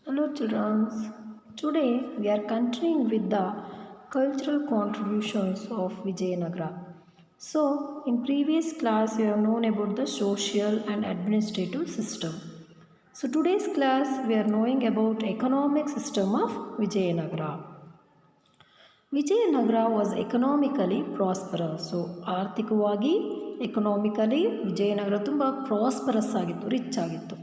Hello children, today we are continuing with the cultural contributions of Vijayanagara. So, in previous class we have known about the social and administrative system. So, today's class we are knowing about economic system of Vijayanagara. Vijayanagara was economically prosperous. So, ಆರ್ಥಿಕವಾಗಿ economically Vijayanagara ತುಂಬ prosperous ಆಗಿತ್ತು, rich ಆಗಿತ್ತು.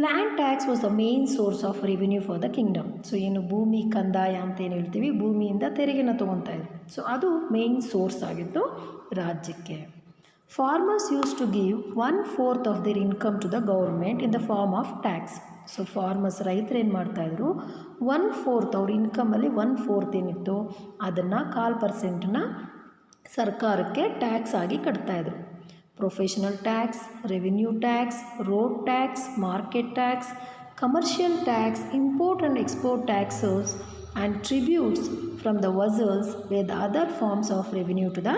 Land tax was the main source of revenue for the kingdom. So ಏನು ಭೂಮಿ ಕಂದಾಯ ಅಂತ ಏನು ಹೇಳ್ತೀವಿ, ಭೂಮಿಯಿಂದ ತೆರಿಗೆನ ತೊಗೊತಾ ಇದ್ರು. ಸೊ ಅದು ಮೇನ್ ಸೋರ್ಸ್ ಆಗಿತ್ತು ರಾಜ್ಯಕ್ಕೆ. Farmers used to give 1/4 of their income to the government in the form of tax. So farmers ರೈತರು ಏನು ಮಾಡ್ತಾಯಿದ್ರು, 1/4 ಅವ್ರ ಇನ್ಕಮಲ್ಲಿ 1/4 ಏನಿತ್ತು ಅದನ್ನು 1/4% ಸರ್ಕಾರಕ್ಕೆ ಟ್ಯಾಕ್ಸ್ ಆಗಿ ಕಟ್ತಾಯಿದ್ರು. Professional tax, revenue tax, road tax, market tax, commercial tax, import and export taxes and tributes from the vassals were the other forms of revenue to the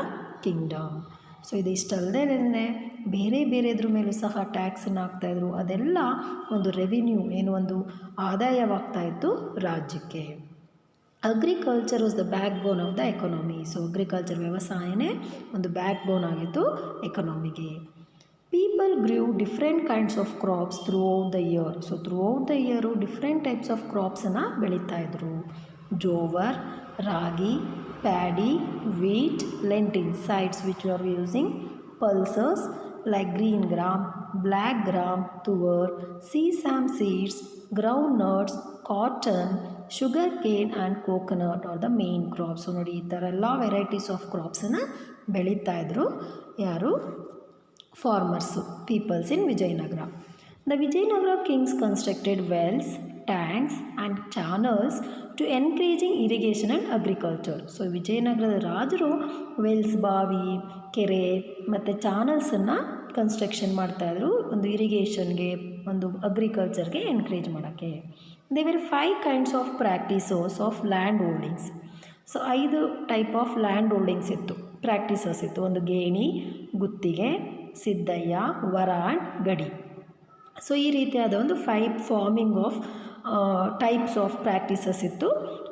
kingdom. So ಇದಿಷ್ಟಲ್ಲದೆ ಬೇರೆ ಬೇರೆದ್ರ ಮೇಲೂ ಸಹ ಟ್ಯಾಕ್ಸನ್ನು ಹಾಕ್ತಾಯಿದ್ರು. ಅದೆಲ್ಲ ಒಂದು ರೆವಿನ್ಯೂ, ಏನು ಒಂದು ಆದಾಯವಾಗ್ತಾಯಿತ್ತು ರಾಜ್ಯಕ್ಕೆ. Agriculture was the backbone of the economy. So agriculture ವ್ಯವಸಾಯನೇ ಒಂದು ಬ್ಯಾಕ್ ಬೋನ್ ಆಗಿತ್ತು ಎಕಾನಮಿಗೆ. People grew different kinds of crops throughout the year. So throughout the year different types of ಕ್ರಾಪ್ಸನ್ನು ಬೆಳೀತಾಯಿದ್ರು. Jowar, ragi, paddy, wheat, lentil seeds which are using pulses like green gram, black gram, tuber, sesame seeds, groundnuts, cotton, sugar cane and coconut are the main crops. So ನೋಡಿ ಈ ಥರ ಎಲ್ಲ varieties of ಕ್ರಾಪ್ಸನ್ನು ಬೆಳೀತಾ ಇದ್ರು ಯಾರು, farmers, peoples in Vijayanagara. The Vijayanagara kings constructed wells, tanks and channels to encouraging irrigation and agriculture. So ವಿಜಯನಗರದ ರಾಜರು Wells, ಬಾವಿ, ಕೆರೆ ಮತ್ತು ಚಾನಲ್ಸನ್ನು ಕನ್ಸ್ಟ್ರಕ್ಷನ್ ಮಾಡ್ತಾಯಿದ್ರು ಒಂದು ಇರಿಗೇಷನ್ಗೆ, ಒಂದು ಅಗ್ರಿಕಲ್ಚರ್ಗೆ ಎನ್ಕರೇಜ್ ಮಾಡೋಕ್ಕೆ. They were 5 kinds of practices of land holdings. So 5 type of land holdings ಇತ್ತು, ಪ್ರಾಕ್ಟೀಸಸ್ ಇತ್ತು. ಒಂದು ಗೇಣಿ, ಗುತ್ತಿಗೆ, ಸಿದ್ದಯ್ಯ, ವರ ಆ್ಯಂಡ್ ಗಡಿ. ಸೊ ಈ ರೀತಿಯಾದ ಒಂದು 5 farming of types of practices ಇತ್ತು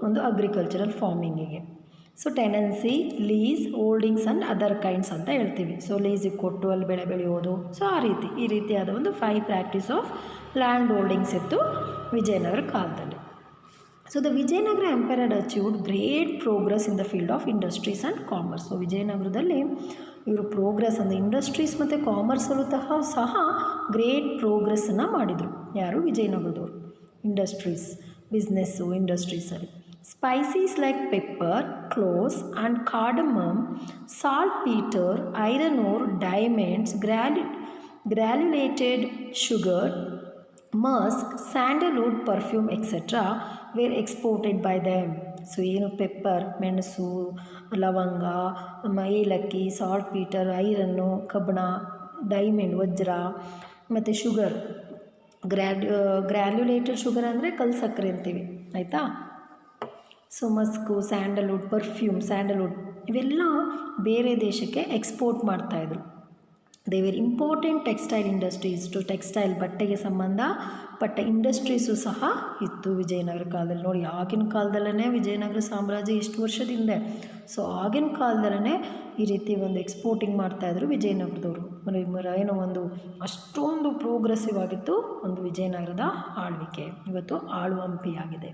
ಒಂದು ಅಗ್ರಿಕಲ್ಚರಲ್ ಫಾರ್ಮಿಂಗಿಗೆ. So tenancy, lease, holdings and other kinds ಅಂತ ಹೇಳ್ತೀವಿ. ಸೊ ಲೀಸಿಗೆ ಕೊಟ್ಟು ಅಲ್ಲಿ ಬೆಳೆ ಬೆಳೆಯೋದು. ಸೊ ಈ ರೀತಿಯಾದ ಒಂದು 5 ಪ್ರಾಕ್ಟೀಸ್ ಆಫ್ ಲ್ಯಾಂಡ್ ಹೋಲ್ಡಿಂಗ್ಸ್ ಇತ್ತು ವಿಜಯನಗರ ಕಾಲದಲ್ಲಿ. So the Vijayanagara empire had achieved great progress in the field of industries and commerce. So ವಿಜಯನಗರದಲ್ಲಿ ಇವರು ಪ್ರೋಗ್ರೆಸ್ ಅಂದರೆ ಇಂಡಸ್ಟ್ರೀಸ್ ಮತ್ತು ಕಾಮರ್ಸಲ್ಲೂ ಸಹ ಗ್ರೇಟ್ ಪ್ರೋಗ್ರೆಸ್ಸನ್ನು ಮಾಡಿದರು. ಯಾರು, ವಿಜಯನಗರದವರು. ಇಂಡಸ್ಟ್ರೀಸ್, ಬಿಸ್ನೆಸ್ಸು, ಇಂಡಸ್ಟ್ರೀಸಲ್ಲಿ spices like pepper, cloves and cardamom, saltpetre, iron ore, diamonds, granulated sugar, musk, sandalwood, perfume etcetera were exported by them. So ಏನು ಪೆಪ್ಪರ್, ಮೆಣಸು, ಲವಂಗ, ಏಲಕ್ಕಿ, ಸಾಲ್ಟ್ಪೀಟರ್, ಐರನ್ನು, ಕಬ್ಬಣ, ಡೈಮಂಡ್, ವಜ್ರ ಮತ್ತು ಶುಗರ್. ಗ್ರ್ಯಾನ್ಯುಲೇಟೆಡ್ ಶುಗರ್ ಅಂದರೆ ಕಲ್ಲು ಸಕ್ಕರೆ ಅಂತೀವಿ, ಆಯಿತಾ. So musk, sandalwood, perfume, sandalwood ಇವೆಲ್ಲ ಬೇರೆ ದೇಶಕ್ಕೆ ಎಕ್ಸ್ಪೋರ್ಟ್ ಮಾಡ್ತಾಯಿದ್ರು. They were important textile industries. To textile, ಬಟ್ಟೆಗೆ ಸಂಬಂಧಪಟ್ಟ ಇಂಡಸ್ಟ್ರೀಸು ಸಹ ಇತ್ತು ವಿಜಯನಗರ ಕಾಲದಲ್ಲಿ. ನೋಡಿ ಆಗಿನ ಕಾಲದಲ್ಲೇ ವಿಜಯನಗರ ಸಾಮ್ರಾಜ್ಯ ಎಷ್ಟು ವರ್ಷದಿಂದ. ಸೊ ಆಗಿನ ಕಾಲದಲ್ಲೇ ಈ ರೀತಿ ಒಂದು ಎಕ್ಸ್ಪೋರ್ಟಿಂಗ್ ಮಾಡ್ತಾಯಿದ್ರು ವಿಜಯನಗರದವರು. ಏನೋ ಒಂದು ಅಷ್ಟೊಂದು ಪ್ರೋಗ್ರೆಸಿವ್ ಆಗಿತ್ತು ಒಂದು ವಿಜಯನಗರದ ಆಳ್ವಿಕೆ. ಇವತ್ತು ಆಳುವಂಪಿಯಾಗಿದೆ.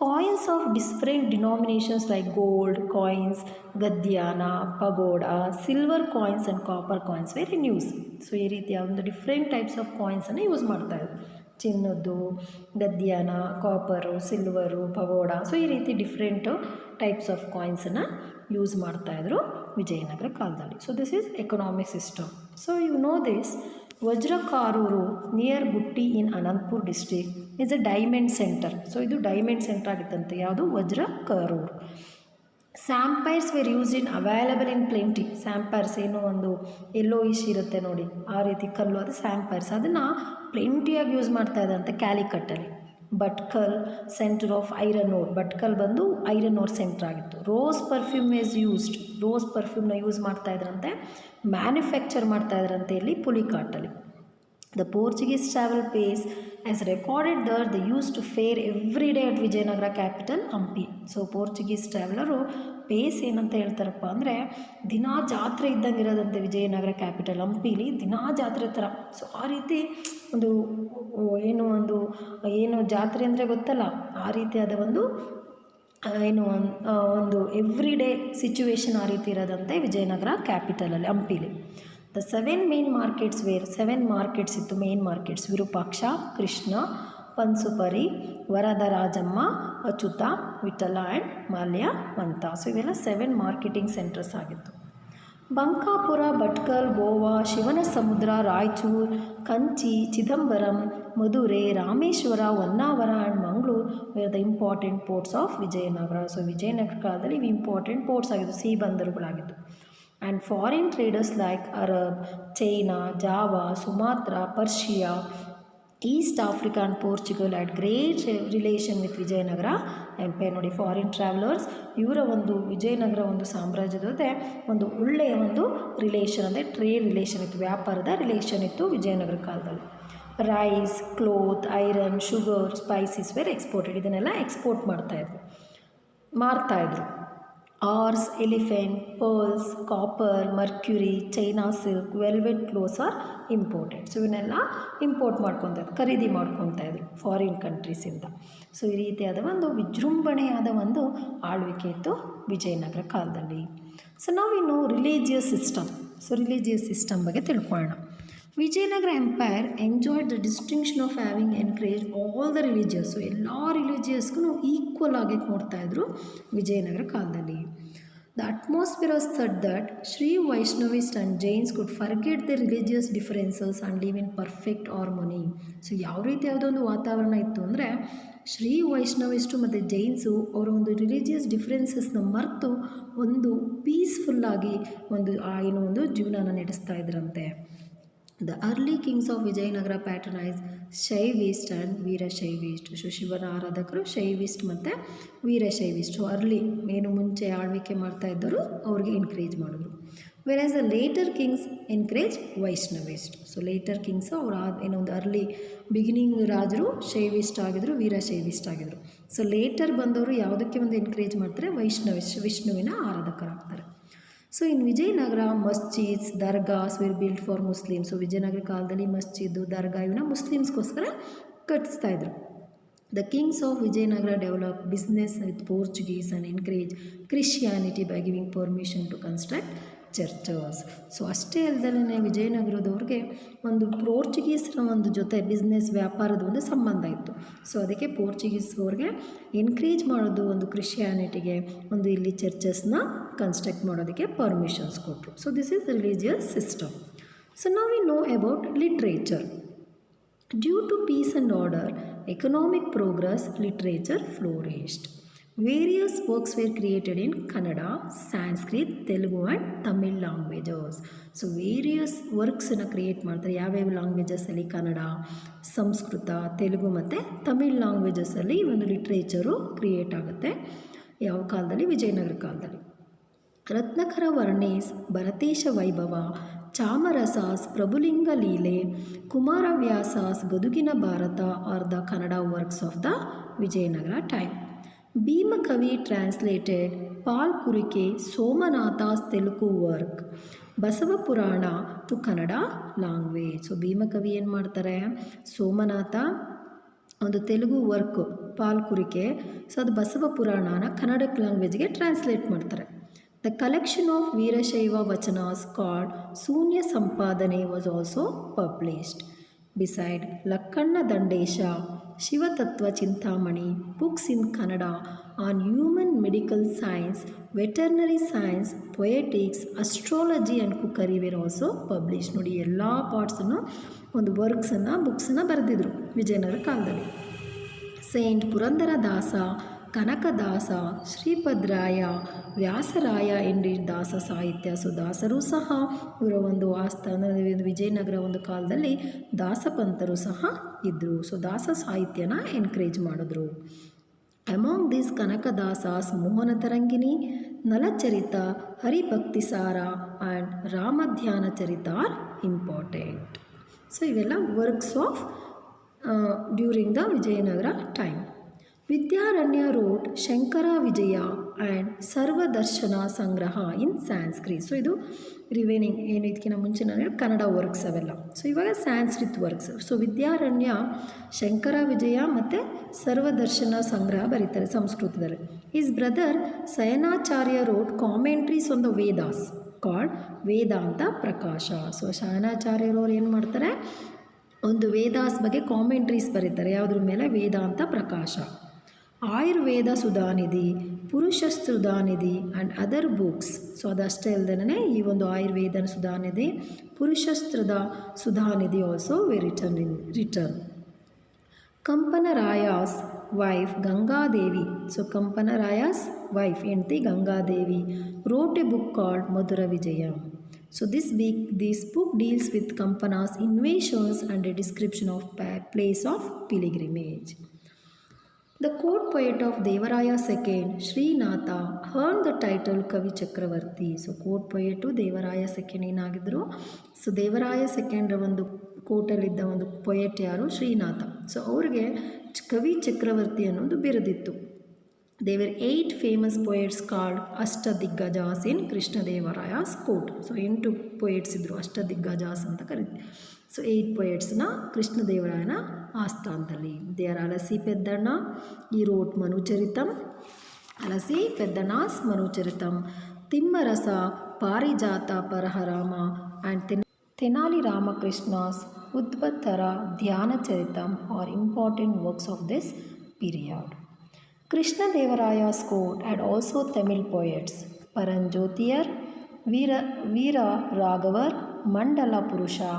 Coins of different denominations like gold coins, gadyana, pagoda, silver coins and copper coins were in use. So ಈ ರೀತಿಯ ಒಂದು ಡಿಫ್ರೆಂಟ್ ಟೈಪ್ಸ್ ಆಫ್ ಕಾಯಿನ್ಸನ್ನು ಯೂಸ್ ಮಾಡ್ತಾಯಿದ್ರು. ಚಿನ್ನದ್ದು, ಗದ್ಯಾನ, ಕಾಪರು, ಸಿಲ್ವರು, ಪಗೋಡ. ಸೊ ಈ ರೀತಿ ಡಿಫ್ರೆಂಟು ಟೈಪ್ಸ್ ಆಫ್ ಕಾಯಿನ್ಸನ್ನು ಯೂಸ್ ಮಾಡ್ತಾಯಿದ್ರು ವಿಜಯನಗರ ಕಾಲದಲ್ಲಿ. So this is economic system. So you know this, Vajrakarur near Gooty in Anantapur district is a diamond centre. So ಇದು ಡೈಮಂಡ್ ಸೆಂಟರ್ ಆಗಿತ್ತಂತೆ, ಯಾವುದು, Vajrakarur. Sapphires were used in available in plenty. Sapphires ಏನು ಒಂದು yellowish ಇರುತ್ತೆ ನೋಡಿ, ಆ ರೀತಿ ಕಲ್ಲು, ಅದು ಸ್ಯಾಂಪೈರ್ಸ್. ಅದನ್ನು ಪ್ಲೆಂಟಿಯಾಗಿ ಯೂಸ್ ಮಾಡ್ತಾ ಇದ್ದಂತೆ ಕ್ಯಾಲಿಕಟ್ಟಲ್ಲಿ. Bhatkal centre of iron ore. Bhatkal ಬಂದು ಐರನ್ ಓರ್ ಸೆಂಟರ್ ಆಗಿತ್ತು. Rose perfume is used. Rose ಪರ್ಫ್ಯೂಮ್ನ ಯೂಸ್ ಮಾಡ್ತಾಯಿದ್ರಂತೆ, ಮ್ಯಾನುಫ್ಯಾಕ್ಚರ್ ಮಾಡ್ತಾಯಿದ್ರಂತೆ ಇಲ್ಲಿ ಪುಲಿಕಾಟಲ್ಲಿ. The Portuguese travel pace as recorded that they used to fare every day at Vijayanagara capital Hampi. So Portuguese traveller Paes ಏನಂತ ಹೇಳ್ತಾರಪ್ಪ ಅಂದರೆ ದಿನಾ ಜಾತ್ರೆ ಇದ್ದಂಗೆ ಇರೋದಂತೆ ವಿಜಯನಗರ ಕ್ಯಾಪಿಟಲ್ ಹಂಪಿಲಿ ದಿನಾ ಜಾತ್ರೆ ಥರ. ಸೊ ಆ ರೀತಿ ಒಂದು ಏನು ಜಾತ್ರೆ ಅಂದರೆ ಗೊತ್ತಲ್ಲ, ಆ ರೀತಿಯಾದ ಒಂದು ಎವ್ರಿ ಡೇ ಸಿಚುವೇಶನ್ ಆ ರೀತಿ ಇರೋದಂತೆ ವಿಜಯನಗರ ಕ್ಯಾಪಿಟಲಲ್ಲಿ ಹಂಪಿಲಿ. The 7 main markets were 7 markets ಇತ್ತು, main markets: Virupaksha, Krishna, Pansupari, Varadarajamma, Achyuta, Vithala and Malyavanta. So ಇವೆಲ್ಲ 7 ಮಾರ್ಕೆಟಿಂಗ್ ಸೆಂಟರ್ಸ್ ಆಗಿತ್ತು. Bankapura, Bhatkal, Goa, Shivana Samudra, Raichur, Kanchi, Chidambaram, Madurai, Rameshwaram, Honnavar and Mangalore were the important ports of Vijayanagara. So Vijayanagara ಕಾಲದಲ್ಲಿ ಇವು ಇಂಪಾರ್ಟೆಂಟ್ ಪೋರ್ಟ್ಸ್ ಆಗಿದ್ದು, ಸಿ ಬಂದರುಗಳಾಗಿದ್ದು. And foreign traders like Arab, China, Java, Sumatra, Persia, East Africa and Portugal had great relation with Vijayanagara empire. ನೋಡಿ, foreign travellers ಇವರ ವಿಜಯನಗರ ಸಾಮ್ರಾಜ್ಯದ ಜೊತೆ ಒಳ್ಳೆಯ ರಿಲೇಷನ್ ಅಂದರೆ ಟ್ರೇಡ್ ರಿಲೇಷನ್ ಇತ್ತು, ವ್ಯಾಪಾರದ ರಿಲೇಷನ್ ಇತ್ತು ವಿಜಯನಗರ ಕಾಲದಲ್ಲಿ. Rice, cloth, iron, sugar, spices were exported. ಇದನ್ನೆಲ್ಲ ಎಕ್ಸ್ಪೋರ್ಟ್ ಮಾರ್ತಾಯಿದ್ರು. Horses, elephant, pearls, copper, mercury, China silk, velvet cloths are imported. So ಇವನ್ನೆಲ್ಲ ಇಂಪೋರ್ಟ್ ಖರೀದಿ ಮಾಡ್ಕೊತಾಯಿದ್ರು ಫಾರಿನ್ ಕಂಟ್ರೀಸಿಂದ. ಸೊ ಈ ರೀತಿಯಾದ ವಿಜೃಂಭಣೆಯಾದ ಆಳ್ವಿಕೆ ಇತ್ತು ವಿಜಯನಗರ ಕಾಲದಲ್ಲಿ. ಸೊ ನಾವಿನ್ನು religious system. So religious system ಬಗ್ಗೆ ತಿಳ್ಕೊಳ್ಳೋಣ. Vijayanagara empire enjoyed the distinction of having encourage all the religious. So ಎಲ್ಲ ರಿಲಿಜಿಯಸ್ಗೂ ಈಕ್ವಲ್ ಆಗಿ ನೋಡ್ತಾಯಿದ್ರು ವಿಜಯನಗರ ಕಾಲದಲ್ಲಿ. The atmosphere was such that Shri Vaishnavist and Jains could forget the religious differences and live in perfect harmony. So ಯಾವ ರೀತಿ ಯಾವುದೋ ವಾತಾವರಣ ಇತ್ತು ಅಂದರೆ ಶ್ರೀ ವೈಷ್ಣವಿಸ್ಟು ಮತ್ತು ಜೈನ್ಸು ಅವರ ರಿಲಿಜಿಯಸ್ ಡಿಫರೆನ್ಸಸ್ನ ಮರೆತು ಪೀಸ್ಫುಲ್ಲಾಗಿ ಜೀವನನ ನಡೆಸ್ತಾ ಇದ್ರಂತೆ. The early kings of Vijayanagara patronise Shaivist and Veerashaivist. So ಶಿವನ ಆರಾಧಕರು ಶೈವಿಸ್ಟ್ ಮತ್ತು ವೀರಶೈವಿಸ್ಟ್. ಅರ್ಲಿ ಮುಂಚೆ ಆಳ್ವಿಕೆ ಮಾಡ್ತಾ ಇದ್ದರು ಅವ್ರಿಗೆ ಎನ್ಕರೇಜ್ ಮಾಡಿದ್ರು. Whereas the later kings encourage Vaishnavist. So later kings ಅವರು ಅರ್ಲಿ ಬಿಗಿನಿಂಗ್ ರಾಜರು ಶೈವಿಸ್ಟ್ ಆಗಿದ್ರು, ವೀರಶೈವಿಸ್ಟ್ ಆಗಿದ್ರು. ಸೊ ಲೇಟರ್ ಬಂದವರು ಯಾವುದಕ್ಕೆ ಎನ್ಕರೇಜ್ ಮಾಡ್ತಾರೆ? ವಿಷ್ಣುವಿನ ಆರಾಧಕರಾಗ್ತಾರೆ. So in Vijayanagara masjids, dargahs were built for Muslims. So Vijayanagara ಕಾಲದಲ್ಲಿ ಮಸ್ಜಿದ್ದು, ದರ್ಗಾ ಇವನ್ನ ಮುಸ್ಲಿಮ್ಸ್ಗೋಸ್ಕರ ಕಟ್ಟಿಸ್ತಾಯಿದ್ರು. The kings of Vijayanagara develop business with Portuguese and encourage Christianity by giving permission to construct churches. So ಅಷ್ಟೇ ಅಲ್ಲದಲ್ಲೇ ವಿಜಯನಗರದವ್ರಿಗೆ ಪೋರ್ಚುಗೀಸ್ರ ಜೊತೆ ಬಿಸ್ನೆಸ್ ವ್ಯಾಪಾರದ ಸಂಬಂಧ ಇತ್ತು. ಸೊ ಅದಕ್ಕೆ ಪೋರ್ಚುಗೀಸ್ ಅವ್ರಿಗೆ ಎನ್ಕರೇಜ್ ಮಾಡೋದು ಕ್ರಿಶ್ಚಿಯಾನಿಟಿಗೆ ಇಲ್ಲಿ ಚರ್ಚಸ್ನ ಕನ್ಸ್ಟ್ರಕ್ಟ್ ಮಾಡೋದಕ್ಕೆ ಪರ್ಮಿಷನ್ಸ್ ಕೊಟ್ಟರು. So this is religious system. So ನಾವು we know about literature. Due to peace and order, economic progress, literature flourished. Various works were created in Kannada, Sanskrit, Telugu and Tamil languages. So various works create ಮಾಡ್ತಾರೆ. ಯಾವ್ಯಾವ ಲ್ಯಾಂಗ್ವೇಜಸಲ್ಲಿ? ಕನ್ನಡ, ಸಂಸ್ಕೃತ, ತೆಲುಗು ಮತ್ತು Tamil ಲ್ಯಾಂಗ್ವೇಜಸಲ್ಲಿ literature create ಆಗುತ್ತೆ. ಯಾವ ಕಾಲದಲ್ಲಿ? ವಿಜಯನಗರ ಕಾಲದಲ್ಲಿ. ರತ್ನಕರ ವರ್ಣೇಸ್, ಭರತೇಶ ವೈಭವ, ಚಾಮರಸಾಸ್, ಪ್ರಭುಲಿಂಗ ಲೀಲೆ, ಕುಮಾರವ್ಯಾಸಾಸ್, ಗದುಗಿನ Bharata are the Kannada works of the Vijayanagara time. Bhimakavi translated Palkurike Somanatha's Telugu work Basava Purana to Kannada language. So Bhimakavi ಏನು ಮಾಡ್ತಾರೆ? Somanatha Telugu work Palkurike, so ಅದು ಬಸವ ಪುರಾಣನ ಕನ್ನಡ ಲ್ಯಾಂಗ್ವೇಜ್ಗೆ ಟ್ರಾನ್ಸ್ಲೇಟ್ ಮಾಡ್ತಾರೆ. The collection of Veerashaiva vachanas called Shunya Sampadane was also published. Beside Lakkanna Dandesha, Shivatattva Chintamani, books in Kannada on human medical science, veterinary science, poetics, astrology and cookery were also published. ನೋಡಿ ಎಲ್ಲ ಪಾರ್ಟ್ಸನ್ನು ವರ್ಕ್ಸನ್ನು ಬುಕ್ಸನ್ನು ಬರೆದಿದ್ರು ವಿಜಯನಗರ ಕಾಲದಲ್ಲಿ. Saint Purandaradasa, Kanakadasa, ಶ್ರೀಪದ್ರಾಯ, Vyasaraya ಎಂಡಿಡ್ ದಾಸ ಸಾಹಿತ್ಯ. So ದಾಸರು ಸಹ ಇವರ ಆಸ್ಥಾನ ವಿಜಯನಗರ ಕಾಲದಲ್ಲಿ ದಾಸಪಂತರು ಸಹ ಇದ್ದರು. ಸೊ ದಾಸ ಸಾಹಿತ್ಯನ ಎನ್ಕರೇಜ್ ಮಾಡಿದ್ರು. Among these Kanakadasa's Mohana Tarangini, Nalacharita, Haribhaktisara and Ramadhyana Charita are important. So ಇವೆಲ್ಲ works of during the Vijayanagara time. Vidyaranya wrote Shankara Vijaya and Sarvadarshana Sangraha in Sanskrit. So ಇದು ರಿವೈನಿಂಗ್ ಏನು ಇದಕ್ಕಿಂತ ಮುಂಚೆ ನಾನು ಹೇಳಿ ಕನ್ನಡ ವರ್ಕ್ಸ್ ಅವೆಲ್ಲ. ಸೊ ಇವಾಗ Sanskrit works. So Vidyaranya Shankara Vijaya ಮತ್ತು ಸರ್ವದರ್ಶನ ಸಂಗ್ರಹ ಬರೀತಾರೆ ಸಂಸ್ಕೃತದಲ್ಲಿ. His brother Sayanacharya wrote commentaries on the Vedas called Vedanta Prakasha. So ಶಯನಾಚಾರ್ಯರವ್ರು ಏನು ಮಾಡ್ತಾರೆ, ಒಂದು ವೇದಾಸ್ ಬಗ್ಗೆ ಕಾಮೆಂಟ್ರೀಸ್ ಬರೀತಾರೆ. ಯಾವುದ್ರ ಮೇಲೆ? ವೇದಾಂತ ಪ್ರಕಾಶ. Ayurveda Sudhanidhi, Purusha Sudhanidhi and other books. So ಅದಷ್ಟೇ ಅಲ್ಲದೇ ಈ ಒಂದು Ayurveda Sudhanidhi, Purusha Sudhanidhi also were written. Kampanaraya's wife Gangadevi. So Kampanaraya's wife ಹೆಂಡತಿ Gangadevi wrote a book called Madhura Vijaya. So this book deals with Kampana's innovations and a description of place of pilgrimage. The court poet of Devaraya II, Srinatha, earned the title Kavi Chakravarti. So court poet Devaraya II ಏನಾಗಿದ್ದರು? So Devaraya ಸೆಕೆಂಡ್ರ ಒಂದು ಕೋರ್ಟಲ್ಲಿದ್ದ ಒಂದು poet ಯಾರು? Srinatha. So ಅವ್ರಿಗೆ ಕವಿ ಚಕ್ರವರ್ತಿ ಅನ್ನೋದು ಬಿರುದಿತ್ತು. There were 8 famous poets called Ashtadiggajs in Krishnadevaraya's court. So 8 poets ಇದ್ದರು, ಅಷ್ಟದಿಗ್ಗಜಾಸ್ ಅಂತ ಕರೀತೀವಿ. ಸೊ 8 poetsನ ಕೃಷ್ಣದೇವರಾಯನ ಆಸ್ಥಾನದಲ್ಲಿ. ದೇ ಆರ್ ಅಲಸಿ ಪೆದ್ದಣ್ಣ, ಈ wrote ಮನುಚರಿತಂ, ಅಲಸಿ ಪೆದ್ದಣ್ಣಾಸ್ Manucharitam, Timmarasa, Parijata Paraharama and Tenali Ramakrishna's Udbhattara Dhyanacharitam are important works of this period. Krishnadevaraya's court had also Tamil poets Paranjotiyar, Veera Raghavar, Mandala Purusha,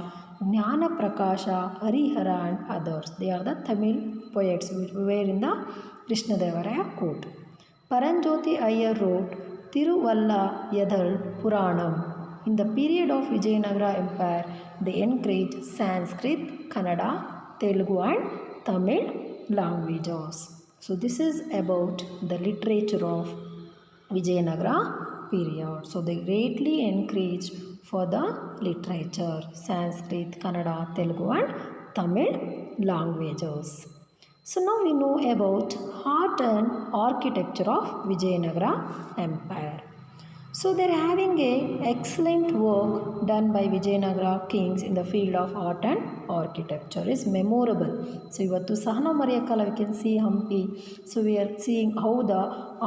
Jnana Prakasha, Harihara and others. They are the Tamil poets which were in the Krishnadevaraya court. Paranjoti Iyer wrote Tiruvalla Yadal Puranam. In the period of Vijayanagara Empire, they encouraged Sanskrit, Kannada, Telugu and Tamil languages. So this is about the literature of Vijayanagara period. So they greatly encouraged for the literature, Sanskrit, Kannada, Telugu and Tamil languages. So now we know about art and architecture of Vijayanagara Empire. So they're having a excellent work done by Vijayanagara kings in the field of art and architecture is memorable. So ivattu sahana mariyakala we can see Hampi. So we are seeing how the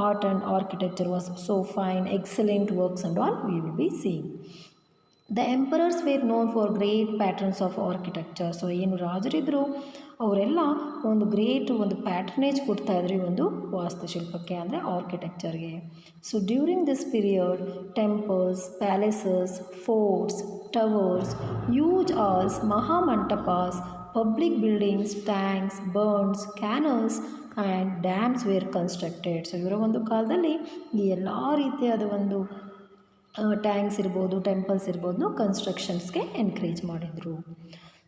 art and architecture was so fine, excellent works and all we will be seeing. The emperors were known for great patterns of architecture. So ಏನು ರಾಜರಿದ್ದರು ಅವರೆಲ್ಲ ಒಂದು great ಒಂದು ಪ್ಯಾಟ್ರನೇಜ್ ಕೊಡ್ತಾಯಿದ್ರು ಈ ಒಂದು ವಾಸ್ತುಶಿಲ್ಪಕ್ಕೆ, ಅಂದರೆ ಆರ್ಕಿಟೆಕ್ಚರ್ಗೆ. So during this period temples, palaces, forts, towers, huge halls, mahamantapas, public buildings, tanks, barns, canals and dams were constructed. So ಇವರ ಒಂದು ಕಾಲದಲ್ಲಿ ಈ ಎಲ್ಲ ರೀತಿಯಾದ ಒಂದು ಟ್ಯಾಂಕ್ಸ್ ಇರ್ಬೋದು, ಟೆಂಪಲ್ಸ್ ಇರ್ಬೋದು, ಕನ್ಸ್ಟ್ರಕ್ಷನ್ಸ್ಗೆ ಎನ್ಕರೇಜ್ ಮಾಡಿದರು.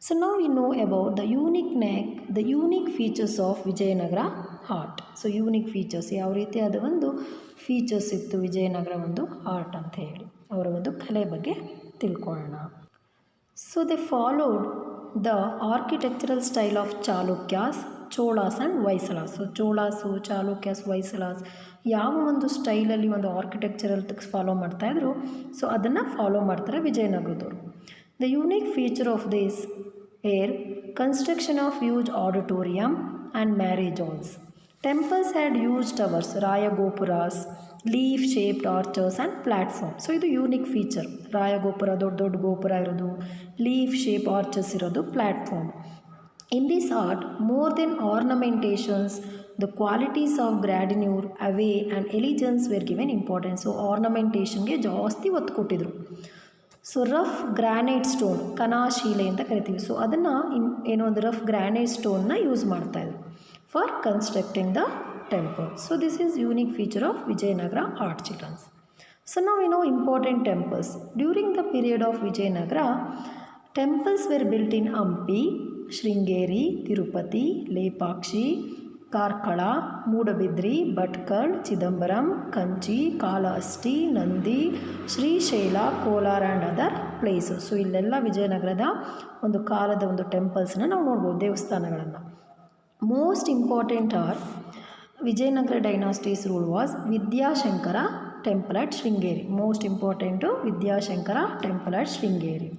ಸೊ ನಾವು we know about the unique features of Vijayanagara art. So unique features ಯಾವ ರೀತಿಯಾದ ಒಂದು ಫೀಚರ್ಸ್ ಇತ್ತು ವಿಜಯನಗರ ಒಂದು ಆರ್ಟ್ ಅಂತ ಹೇಳಿ ಅವರ ಒಂದು ಕಲೆ ಬಗ್ಗೆ ತಿಳ್ಕೊಳ್ಳೋಣ. So they followed the architectural style of Chalukyas, Cholas and Hoysalas. So Cholas, Chalukyas, Hoysalas ಯಾವ ಒಂದು ಸ್ಟೈಲಲ್ಲಿ ಒಂದು ಆರ್ಕಿಟೆಕ್ಚರಲ್ ಫಾಲೋ ಮಾಡ್ತಾಯಿದ್ರು, ಸೊ ಅದನ್ನು ಫಾಲೋ ಮಾಡ್ತಾರೆ ವಿಜಯನಗರದವರು. The unique feature of this are construction of huge auditorium and marriage halls. Temples had huge towers, Rayagopuras, leaf shaped arches and platform. So ಇದು unique feature. Rayagopura, ದೊಡ್ಡ ದೊಡ್ಡ ಗೋಪುರ ಇರೋದು, ಲೀಫ್ ಶೇಪ್ ಆರ್ಚರ್ಸ್ ಇರೋದು, platform. In this art, more than ornamentations, the qualities of grandeur, away and elegance were given importance. So ಆರ್ನಮೆಂಟೇಷನ್ಗೆ ಜಾಸ್ತಿ ಒತ್ತು ಕೊಟ್ಟಿದ್ರು. ಸೊ ರಫ್ ಗ್ರಾನೈಟ್ ಸ್ಟೋನ್, ಕನಾಶೀಲೆ ಅಂತ ಕರಿತೀವಿ. ಸೊ ಅದನ್ನು ಏನೋ ಒಂದು ರಫ್ ಗ್ರಾನೈಟ್ ಸ್ಟೋನ್ನ ಯೂಸ್ ಮಾಡ್ತಾಯಿದ್ರು for constructing the temple. So this is unique feature of Vijayanagara art childrens. So ನಾವು we know important temples. During the period of Vijayanagara, temples were built in Hampi, Sringeri, Tirupati, Lepakshi, Karkala, Moodbidri, Bhatkal, Chidambaram, Kanchi, Kalahasti, Nandi, Srishaila, Kolar and other place. So ಇಲ್ಲೆಲ್ಲ ವಿಜಯನಗರದ ಒಂದು ಕಾಲದ ಒಂದು ಟೆಂಪಲ್ಸ್ನ ನಾವು ನೋಡ್ಬೋದು, ದೇವಸ್ಥಾನಗಳನ್ನು. Most important are Vijayanagara dynasties rule was Vidyashankara temple at Sringeri. Most important Vidyashankara temple at Sringeri.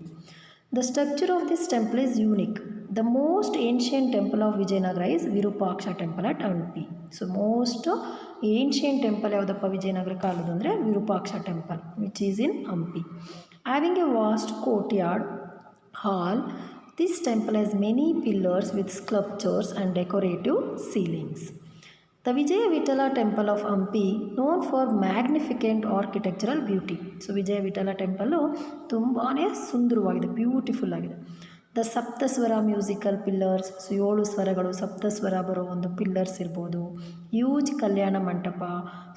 The structure of this temple is unique. The most ancient temple of Vijayanagara is Virupaksha temple at Hampi. So most ancient temple ಯಾವ್ದಪ್ಪ ವಿಜಯನಗರ ಕಾಲದ್ದು ಅಂದರೆ Virupaksha temple, which is in Hampi. Having a vast courtyard hall, this temple has many pillars with sculptures and decorative ceilings. The Vijaya Vitala temple of Hampi known for magnificent architectural beauty. So Vijaya Vittala temple ತುಂಬಾ ಸುಂದರವಾಗಿದೆ, beautiful ಆಗಿದೆ. The ಸಪ್ತಸ್ವರ musical pillars, so 7 ಸ್ವರಗಳು, ಸಪ್ತಸ್ವರ ಬರೋ ಒಂದು pillars ಇರ್ಬೋದು. Huge Kalyana Mantapa,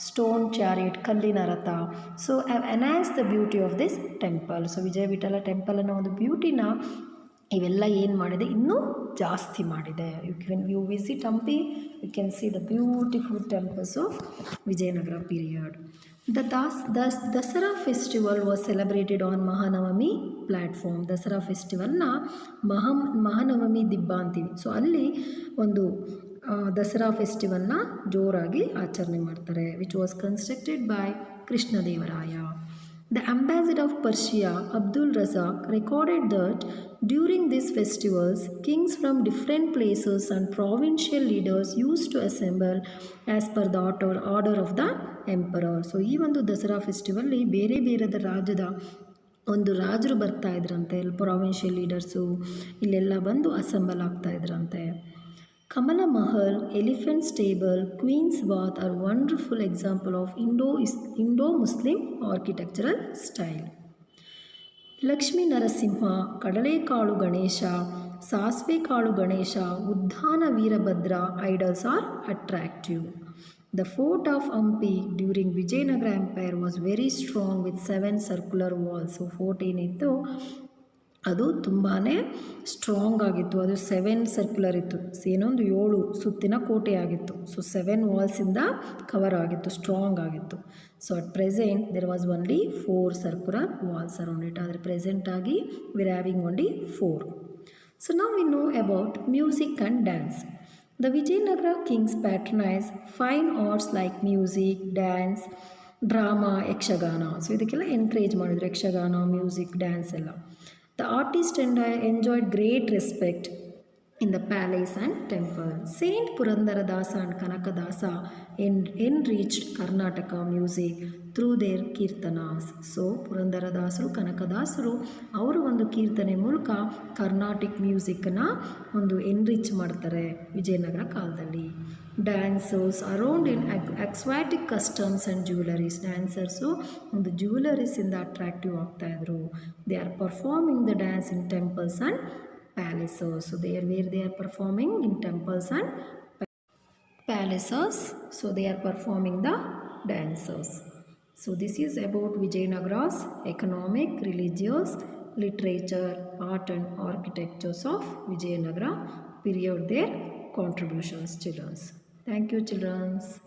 stone chariot, ಕಲ್ಲಿನ ರಥ. So have enhance the beauty of this temple. So Vijaya Vithala temple ಅನ್ನೋ ಒಂದು ಬ್ಯೂಟಿನ ಇವೆಲ್ಲ ಏನು ಮಾಡಿದೆ, ಇನ್ನೂ ಜಾಸ್ತಿ ಮಾಡಿದೆ. You visit Hampi, you can see the beautiful temples of Vijayanagara period. The Dasara festival was celebrated on Mahanavami platform. Dasara ಫೆಸ್ಟಿವಲ್ನ ಮಹಾನವಮಿ ದಿಬ್ಬ ಅಂತೀವಿ. ಸೊ ಅಲ್ಲಿ ಒಂದು ದಸರಾ ಫೆಸ್ಟಿವಲ್ನ ಜೋರಾಗಿ ಆಚರಣೆ ಮಾಡ್ತಾರೆ, which was constructed by Krishnadevaraya. The ambassador of Persia, Abdul Razak, recorded that during these festivals, kings from different places and provincial leaders used to assemble as per the order of the emperor. So, ಈ ಒಂದು ದಸರಾ ಫೆಸ್ಟಿವಲ್ಲಿ ಬೇರೆ ಬೇರೆದ ರಾಜ್ಯದ ಒಂದು ರಾಜರು ಬರ್ತಾ ಇದ್ರಂತೆ, provincial leaders ಇಲ್ಲೆಲ್ಲ ಬಂದು ಅಸೆಂಬಲ್ ಆಗ್ತಾ ಇದ್ರಂತೆ. Kamala Mahal, Elephant Stable, Queen's Bath are wonderful example of Indo-Muslim architectural style. Lakshmi Narasimha, Kadalekalu Ganesha, Sasivekalu Ganesha, Uddhana Veerabhadra idols are attractive. The fort of Hampi during Vijayanagara Empire was very strong with 7 circular walls. So fort ಏನಿತ್ತು ಅದು ತುಂಬಾ strong ಆಗಿತ್ತು. ಅದು 7 circular ಇತ್ತು, ಏನೊಂದು 7 ಸುತ್ತಿನ ಕೋಟೆ ಆಗಿತ್ತು. ಸೊ 7 ವಾಲ್ಸಿಂದ ಕವರ್ ಆಗಿತ್ತು, ಸ್ಟ್ರಾಂಗ್ ಆಗಿತ್ತು. So at present there was only 4 circular walls around it. ಆದರೆ ಪ್ರೆಸೆಂಟಾಗಿ ವಿರ್ ಹ್ಯಾವಿಂಗ್ ಓನ್ಲಿ 4. ಸೊ ನಾವು we know about music and dance. The Vijayanagara kings patronise fine arts like music, dance, drama, Yakshagana. So ಇದಕ್ಕೆಲ್ಲ encourage ಮಾಡಿದ್ರು, Yakshagana, music, dance ಎಲ್ಲ. The artist enjoyed great respect in the palace and temple. Saint Purandaradasa and Kanakadasa enriched Karnataka music through their kirtanas. So ಪುರಂದರದಾಸರು, ಕನಕದಾಸರು ಅವರು ಒಂದು ಕೀರ್ತನೆ ಮೂಲಕ Carnatic ಮ್ಯೂಸಿಕ್ನ ಒಂದು ಎನ್ರಿಚ್ ಮಾಡ್ತಾರೆ ವಿಜಯನಗರ ಕಾಲದಲ್ಲಿ. Dancers around in exotic customs and jewelleries. Dancers ಒಂದು ಜ್ಯುವೆಲರೀಸಿಂದ ಅಟ್ರಾಕ್ಟಿವ್ ಆಗ್ತಾಯಿದ್ರು. They are performing the dance in temples and palaces. So they are performing in temples and palaces. So they are performing the dances. So this is about Vijayanagara's economic, religious, literature, art and architectures of Vijayanagara period, their contributions, children. Thank you, children.